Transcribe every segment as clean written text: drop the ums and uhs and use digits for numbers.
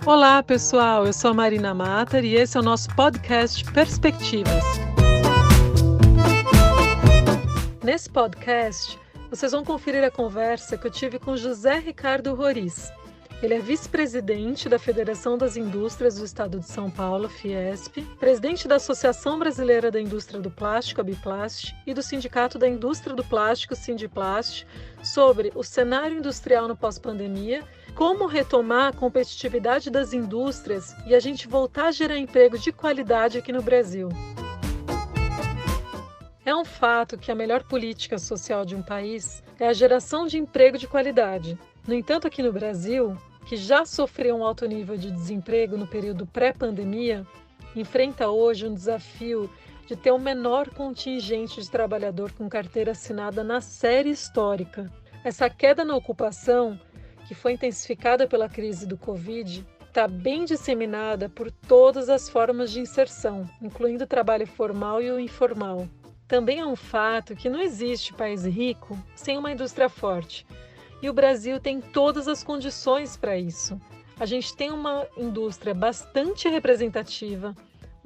Olá, pessoal. Eu sou a Marina Matar e esse é o nosso podcast Perspectivas. Nesse podcast, vocês vão conferir a conversa que eu tive com José Ricardo Roriz. Ele é vice-presidente da Federação das Indústrias do Estado de São Paulo, Fiesp, presidente da Associação Brasileira da Indústria do Plástico, Abiplast, e do Sindicato da Indústria do Plástico, Sindiplast, sobre o cenário industrial no pós-pandemia, como retomar a competitividade das indústrias e a gente voltar a gerar emprego de qualidade aqui no Brasil. É um fato que a melhor política social de um país é a geração de emprego de qualidade. No entanto, aqui no Brasil, que já sofreu um alto nível de desemprego no período pré-pandemia, enfrenta hoje um desafio de ter o menor contingente de trabalhador com carteira assinada na série histórica. Essa queda na ocupação, que foi intensificada pela crise do Covid, está bem disseminada por todas as formas de inserção, incluindo o trabalho formal e o informal. Também é um fato que não existe país rico sem uma indústria forte. E o Brasil tem todas as condições para isso. A gente tem uma indústria bastante representativa,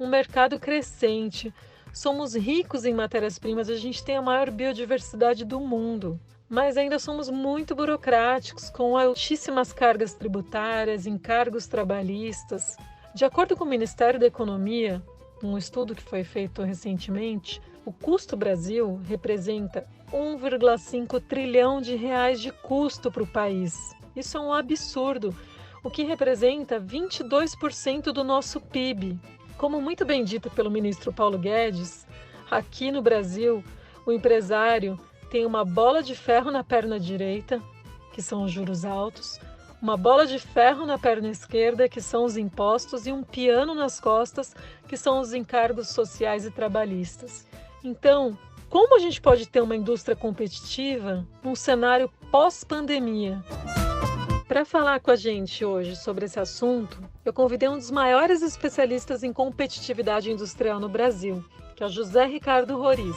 um mercado crescente, somos ricos em matérias-primas, a gente tem a maior biodiversidade do mundo. Mas ainda somos muito burocráticos, com altíssimas cargas tributárias, encargos trabalhistas. De acordo com o Ministério da Economia, um estudo que foi feito recentemente, o custo Brasil representa 1,5 trilhão de reais de custo para o país. Isso é um absurdo, o que representa 22% do nosso PIB. Como muito bem dito pelo ministro Paulo Guedes, aqui no Brasil, o empresário tem uma bola de ferro na perna direita, que são os juros altos, uma bola de ferro na perna esquerda, que são os impostos, e um piano nas costas, que são os encargos sociais e trabalhistas. Então, como a gente pode ter uma indústria competitiva num cenário pós-pandemia? Para falar com a gente hoje sobre esse assunto, eu convidei um dos maiores especialistas em competitividade industrial no Brasil, que é o José Ricardo Roriz.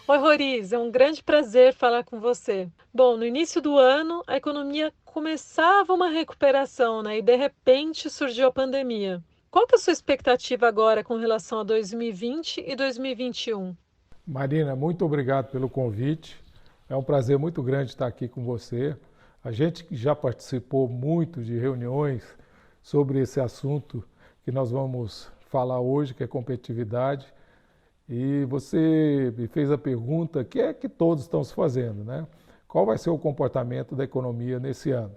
Oi, Roriz, é um grande prazer falar com você. Bom, no início do ano, a economia começava uma recuperação, né? E de repente surgiu a pandemia. Qual que é a sua expectativa agora com relação a 2020 e 2021? Marina, muito obrigado pelo convite. É um prazer muito grande estar aqui com você. A gente já participou muito de reuniões sobre esse assunto que nós vamos falar hoje, que é competitividade. E você me fez a pergunta que é que todos estão se fazendo, né? Qual vai ser o comportamento da economia nesse ano?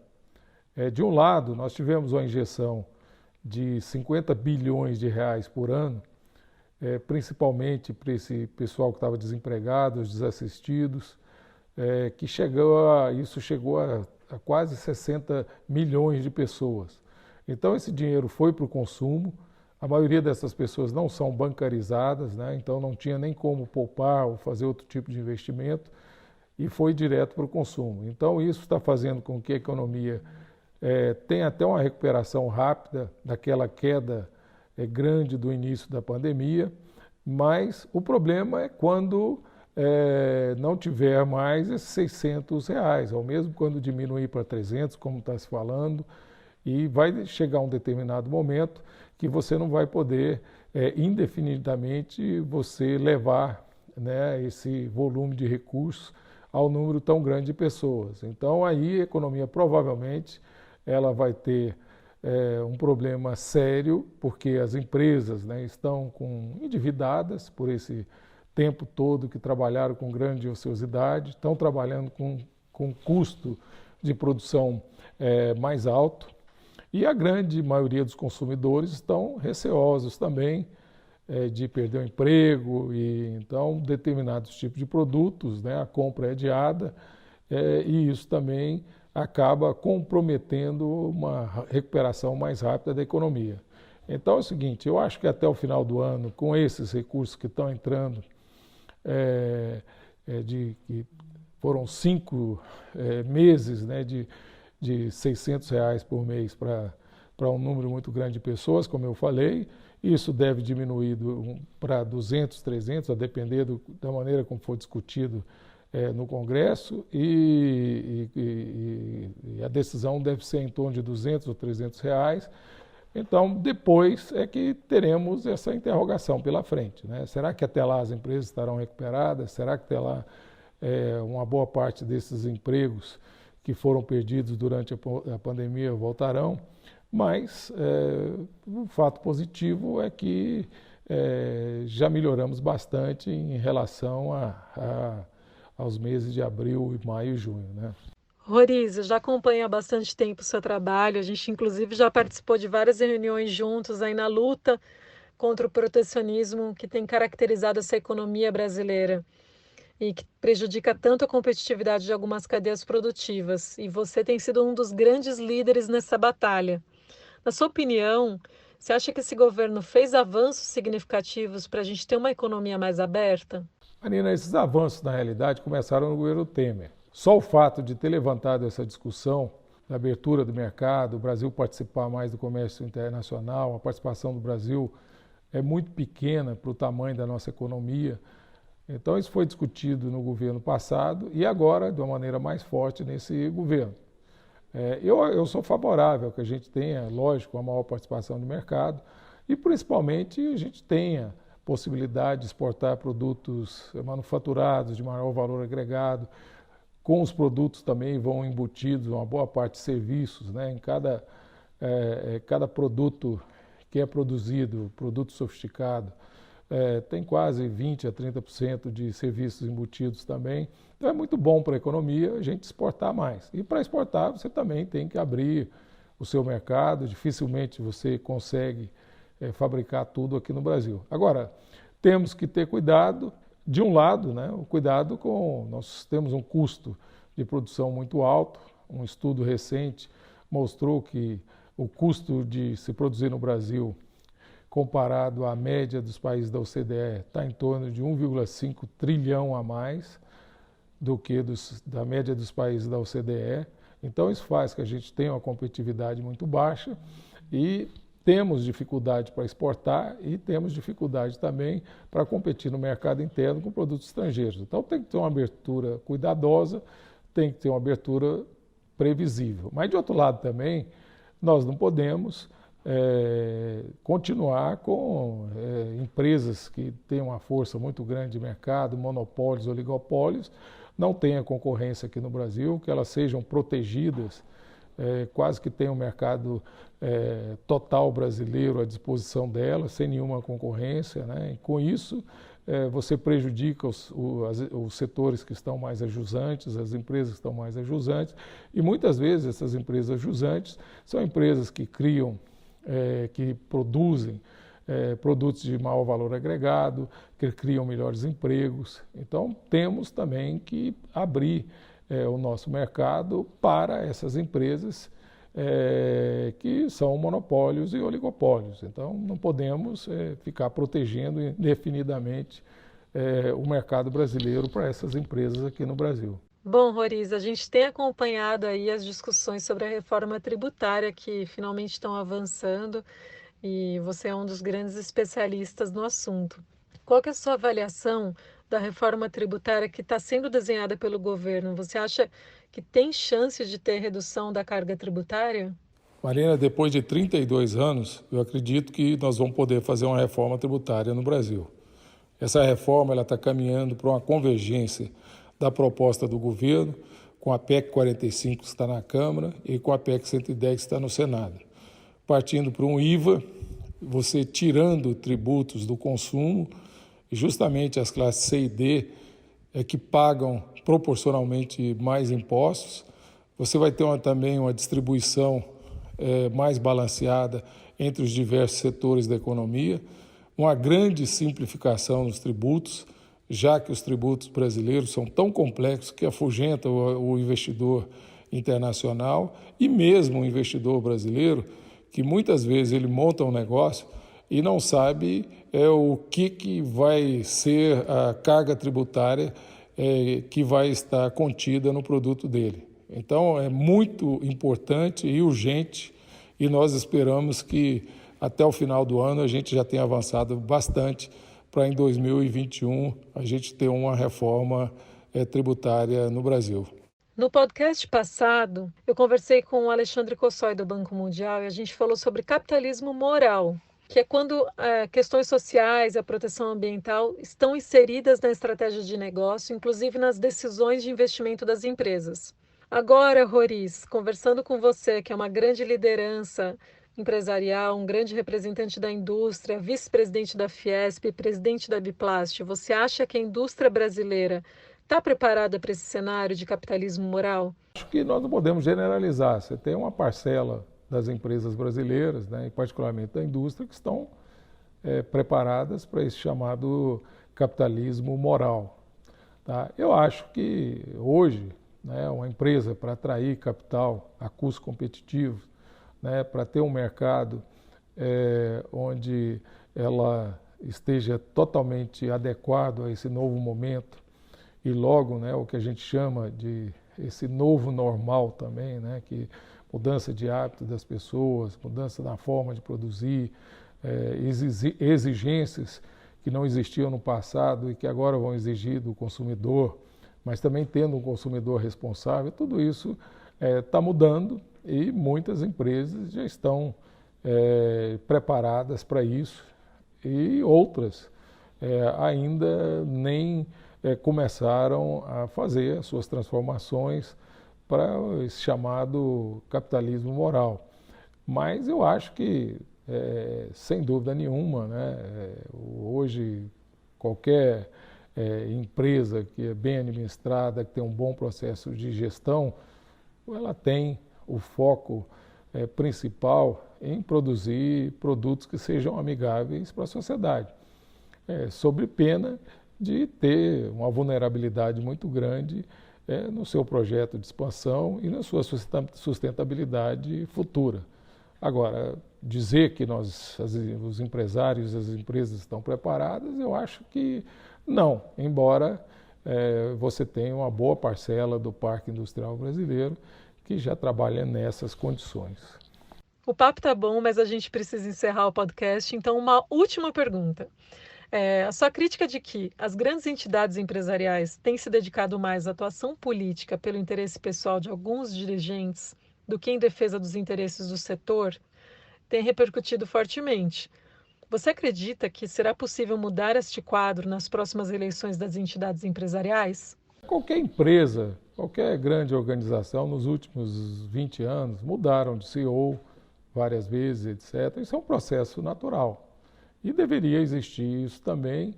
De um lado, nós tivemos uma injeção de 50 bilhões de reais por ano, principalmente para esse pessoal que estava desempregado, os desassistidos, que isso chegou a quase 60 milhões de pessoas. Então esse dinheiro foi para o consumo, a maioria dessas pessoas não são bancarizadas, né? Então não tinha nem como poupar ou fazer outro tipo de investimento, e foi direto para o consumo. Então isso está fazendo com que a economia tenha até uma recuperação rápida daquela queda grande do início da pandemia, mas o problema é quando não tiver mais esses 600 reais, ou mesmo quando diminuir para 300, como está se falando, e vai chegar um determinado momento que você não vai poder indefinidamente você levar, né, esse volume de recursos ao número tão grande de pessoas. Então aí a economia provavelmente ela vai ter um problema sério, porque as empresas, né, estão endividadas por esse tempo todo que trabalharam com grande ociosidade, estão trabalhando com custo de produção mais alto, e a grande maioria dos consumidores estão receosos também de perder o emprego, e então determinados tipos de produtos, né, a compra é adiada, e isso também acaba comprometendo uma recuperação mais rápida da economia. Então é o seguinte, eu acho que até o final do ano, com esses recursos que estão entrando, que foram 5 meses, né, de 600 reais por mês para um número muito grande de pessoas, como eu falei, isso deve diminuir para 200, 300, a depender da maneira como for discutido no Congresso e a decisão deve ser em torno de R$200 ou R$300. Então, depois é que teremos essa interrogação pela frente, né? Será que até lá as empresas estarão recuperadas? Será que até lá uma boa parte desses empregos que foram perdidos durante a pandemia voltarão? Mas o fato positivo é que já melhoramos bastante em relação aos meses de abril, maio e junho, né? Roriz, já acompanho há bastante tempo o seu trabalho, a gente inclusive já participou de várias reuniões juntos aí na luta contra o protecionismo que tem caracterizado essa economia brasileira e que prejudica tanto a competitividade de algumas cadeias produtivas. E você tem sido um dos grandes líderes nessa batalha. Na sua opinião, você acha que esse governo fez avanços significativos para a gente ter uma economia mais aberta? Marina, esses avanços, na realidade, começaram no governo Temer. Só o fato de ter levantado essa discussão da abertura do mercado, o Brasil participar mais do comércio internacional, a participação do Brasil é muito pequena para o tamanho da nossa economia. Então, isso foi discutido no governo passado e agora, de uma maneira mais forte, nesse governo. Eu sou favorável que a gente tenha, lógico, uma maior participação no mercado e, principalmente, a gente tenha possibilidade de exportar produtos manufaturados de maior valor agregado. Com os produtos também vão embutidos uma boa parte de serviços, né? Em cada produto que é produzido, produto sofisticado, tem quase 20% a 30% de serviços embutidos também. Então é muito bom para a economia a gente exportar mais. E para exportar você também tem que abrir o seu mercado, dificilmente você consegue fabricar tudo aqui no Brasil. Agora, temos que ter cuidado. De um lado, né, o cuidado nós temos um custo de produção muito alto. Um estudo recente mostrou que o custo de se produzir no Brasil, comparado à média dos países da OCDE, está em torno de 1,5 trilhão a mais do que da média dos países da OCDE. Então, isso faz que a gente tenha uma competitividade muito baixa e temos dificuldade para exportar e temos dificuldade também para competir no mercado interno com produtos estrangeiros. Então tem que ter uma abertura cuidadosa, tem que ter uma abertura previsível. Mas de outro lado também, nós não podemos continuar com empresas que têm uma força muito grande de mercado, monopólios, oligopólios, não tenha concorrência aqui no Brasil, que elas sejam protegidas, quase que tem um mercado total brasileiro à disposição dela, sem nenhuma concorrência, né? E com isso, você prejudica os setores que estão mais ajusantes, as empresas que estão mais ajusantes, e muitas vezes essas empresas ajusantes são empresas que criam, que produzem produtos de maior valor agregado, que criam melhores empregos. Então, temos também que abrir o nosso mercado para essas empresas que são monopólios e oligopólios. Então, não podemos ficar protegendo indefinidamente o mercado brasileiro para essas empresas aqui no Brasil. Bom, Roriz, a gente tem acompanhado aí as discussões sobre a reforma tributária que finalmente estão avançando e você é um dos grandes especialistas no assunto. Qual que é a sua avaliação da reforma tributária que está sendo desenhada pelo governo? Você acha que tem chance de ter redução da carga tributária? Marina, depois de 32 anos, eu acredito que nós vamos poder fazer uma reforma tributária no Brasil. Essa reforma está caminhando para uma convergência da proposta do governo com a PEC 45 que está na Câmara e com a PEC 110 que está no Senado. Partindo para um IVA, você tirando tributos do consumo, e justamente as classes C e D que pagam proporcionalmente mais impostos. Você vai ter também uma distribuição mais balanceada entre os diversos setores da economia, uma grande simplificação nos tributos, já que os tributos brasileiros são tão complexos que afugentam o investidor internacional e mesmo o investidor brasileiro, que muitas vezes ele monta um negócio e não sabe o que vai ser a carga tributária que vai estar contida no produto dele. Então, é muito importante e urgente e nós esperamos que até o final do ano a gente já tenha avançado bastante para em 2021 a gente ter uma reforma tributária no Brasil. No podcast passado, eu conversei com o Alexandre Kossoi do Banco Mundial e a gente falou sobre capitalismo moral, que é quando questões sociais e a proteção ambiental estão inseridas na estratégia de negócio, inclusive nas decisões de investimento das empresas. Agora, Roriz, conversando com você, que é uma grande liderança empresarial, um grande representante da indústria, vice-presidente da Fiesp, presidente da Biplast, você acha que a indústria brasileira está preparada para esse cenário de capitalismo moral? Acho que nós não podemos generalizar. Você tem uma parcela das empresas brasileiras, né, e particularmente da indústria, que estão preparadas para esse chamado capitalismo moral. Tá? Eu acho que hoje, né, uma empresa para atrair capital a custo competitivo, né, para ter um mercado onde ela esteja totalmente adequado a esse novo momento e logo, né, o que a gente chama de esse novo normal também, né, que mudança de hábito das pessoas, mudança na forma de produzir, exigências que não existiam no passado e que agora vão exigir do consumidor, mas também tendo um consumidor responsável, tudo isso está mudando e muitas empresas já estão preparadas para isso e outras ainda nem começaram a fazer as suas transformações para esse chamado capitalismo moral. Mas eu acho que, sem dúvida nenhuma, né, hoje qualquer empresa que é bem administrada, que tem um bom processo de gestão, ela tem o foco principal em produzir produtos que sejam amigáveis para a sociedade, sob pena de ter uma vulnerabilidade muito grande no seu projeto de expansão e na sua sustentabilidade futura. Agora, dizer que os empresários e as empresas estão preparadas, eu acho que não, embora você tenha uma boa parcela do parque industrial brasileiro que já trabalha nessas condições. O papo está bom, mas a gente precisa encerrar o podcast, então uma última pergunta. A sua crítica de que as grandes entidades empresariais têm se dedicado mais à atuação política pelo interesse pessoal de alguns dirigentes do que em defesa dos interesses do setor tem repercutido fortemente. Você acredita que será possível mudar este quadro nas próximas eleições das entidades empresariais? Qualquer empresa, qualquer grande organização nos últimos 20 anos mudaram de CEO várias vezes, etc. Isso é um processo natural. E deveria existir isso também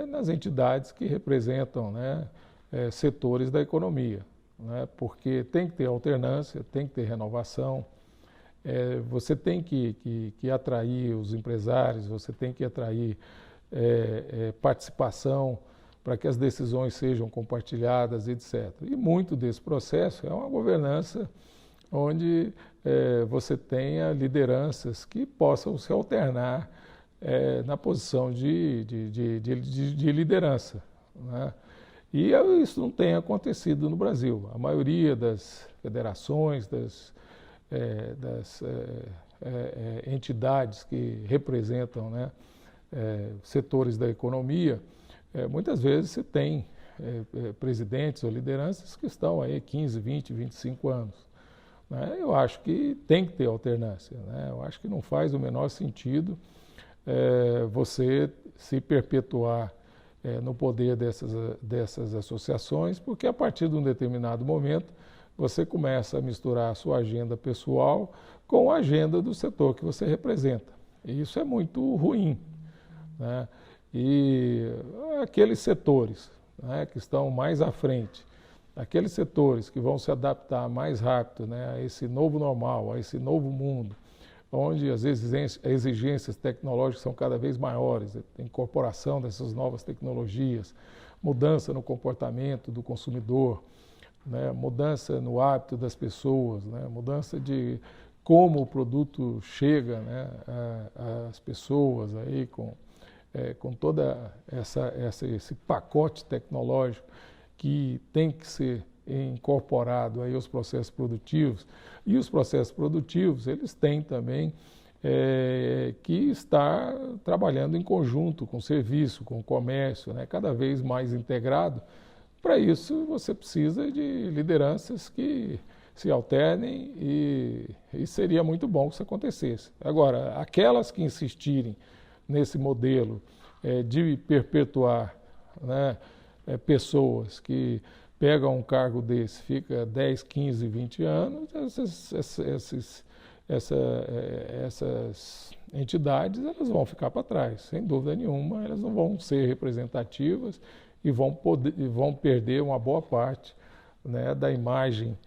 nas entidades que representam, né, setores da economia, né, porque tem que ter alternância, tem que ter renovação, você tem que atrair os empresários, você tem que atrair participação para que as decisões sejam compartilhadas, etc. E muito desse processo é uma governança onde você tenha lideranças que possam se alternar na posição de liderança, né? E isso não tem acontecido no Brasil. A maioria das federações, das entidades que representam, né, setores da economia, muitas vezes você tem presidentes ou lideranças que estão aí 15, 20, 25 anos. Né? Eu acho que tem que ter alternância, né? Eu acho que não faz o menor sentido você se perpetuar no poder dessas associações, porque a partir de um determinado momento você começa a misturar a sua agenda pessoal com a agenda do setor que você representa. E isso é muito ruim, né? E aqueles setores, né, que estão mais à frente, aqueles setores que vão se adaptar mais rápido, né, a esse novo normal, a esse novo mundo, onde as exigências tecnológicas são cada vez maiores, a incorporação dessas novas tecnologias, mudança no comportamento do consumidor, né, mudança no hábito das pessoas, né, mudança de como o produto chega, né, às pessoas aí com toda esse pacote tecnológico que tem que ser incorporado aí aos processos produtivos. E os processos produtivos, eles têm também que estar trabalhando em conjunto com o serviço, com o comércio, né, cada vez mais integrado, Para isso, você precisa de lideranças que se alternem e seria muito bom que isso acontecesse. Agora, aquelas que insistirem nesse modelo de perpetuar, né, pessoas que pegam um cargo desse, fica 10, 15, 20 anos, essas entidades elas vão ficar para trás, sem dúvida nenhuma, elas não vão ser representativas e vão perder uma boa parte, né, da imagem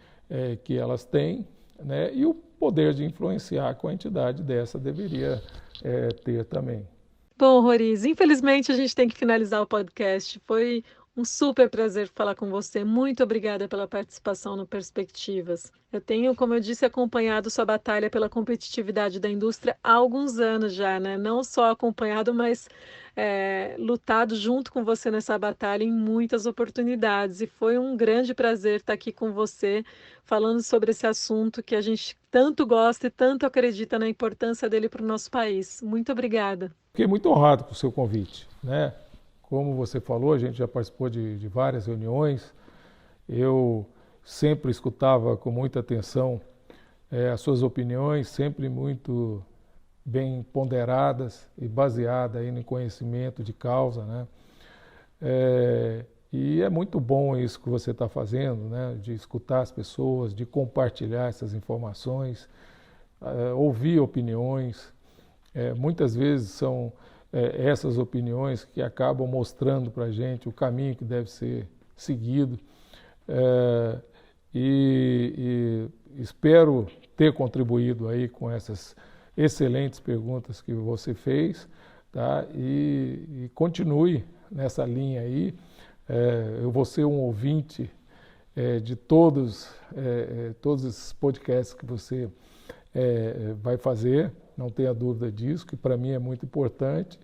que elas têm, né, e o poder de influenciar com a entidade dessa deveria ter também. Bom, Roriz, infelizmente a gente tem que finalizar o podcast. Foi um super prazer falar com você. Muito obrigada pela participação no Perspectivas. Eu tenho, como eu disse, acompanhado sua batalha pela competitividade da indústria há alguns anos já, né? Não só acompanhado, mas lutado junto com você nessa batalha em muitas oportunidades. E foi um grande prazer estar aqui com você, falando sobre esse assunto que a gente tanto gosta e tanto acredita na importância dele para o nosso país. Muito obrigada. Fiquei muito honrado com o seu convite, né? Como você falou, a gente já participou de várias reuniões. Eu sempre escutava com muita atenção as suas opiniões, sempre muito bem ponderadas e baseadas aí no conhecimento de causa, né? E é muito bom isso que você está fazendo, né? De escutar as pessoas, de compartilhar essas informações, ouvir opiniões. Muitas vezes são essas opiniões que acabam mostrando para a gente o caminho que deve ser seguido. E espero ter contribuído aí com essas excelentes perguntas que você fez, tá? E continue nessa linha aí. Eu vou ser um ouvinte de todos esses podcasts que você vai fazer, não tenha dúvida disso, que para mim é muito importante.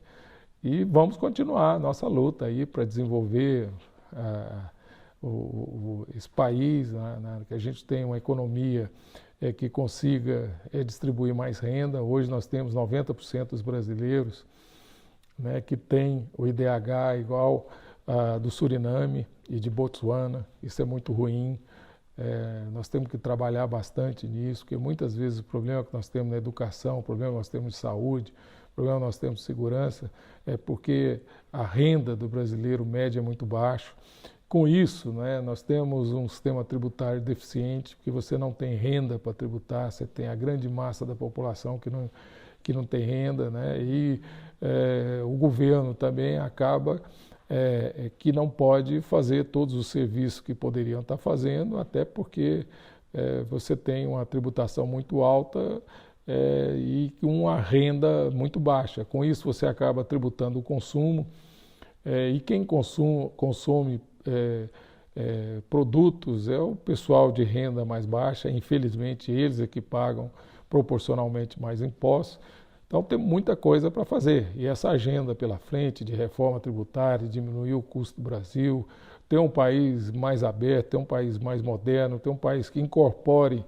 E vamos continuar a nossa luta aí para desenvolver esse país, que a gente tenha uma economia que consiga distribuir mais renda. Hoje nós temos 90% dos brasileiros, né, que tem o IDH igual do Suriname e de Botsuana. Isso é muito ruim. Nós temos que trabalhar bastante nisso, porque muitas vezes o problema que nós temos na educação, o problema que nós temos de saúde, o problema que nós temos de segurança, é porque a renda do brasileiro média é muito baixa. Com isso, né, nós temos um sistema tributário deficiente, porque você não tem renda para tributar, você tem a grande massa da população que não tem renda, né, e o governo também acaba que não pode fazer todos os serviços que poderiam estar fazendo, até porque você tem uma tributação muito alta e uma renda muito baixa. Com isso você acaba tributando o consumo, e quem consome produtos é o pessoal de renda mais baixa. Infelizmente eles é que pagam proporcionalmente mais impostos. Então tem muita coisa para fazer, e essa agenda pela frente de reforma tributária, diminuir o custo do Brasil, ter um país mais aberto, ter um país mais moderno, ter um país que incorpore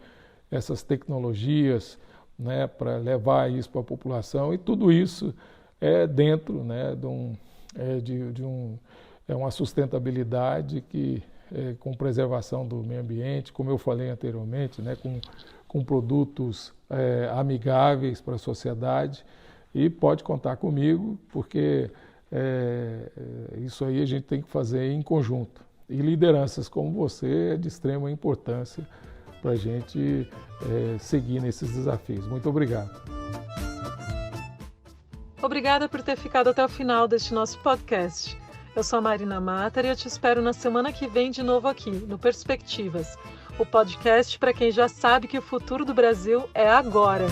essas tecnologias, né, para levar isso para a população, e tudo isso dentro, né, de uma sustentabilidade que, com preservação do meio ambiente, como eu falei anteriormente, né, com produtos amigáveis para a sociedade, e pode contar comigo, porque isso aí a gente tem que fazer em conjunto. E lideranças como você é de extrema importância para a gente seguir nesses desafios. Muito obrigado. Obrigada por ter ficado até o final deste nosso podcast. Eu sou a Marina Matar e eu te espero na semana que vem de novo aqui, no Perspectivas, o podcast para quem já sabe que o futuro do Brasil é agora.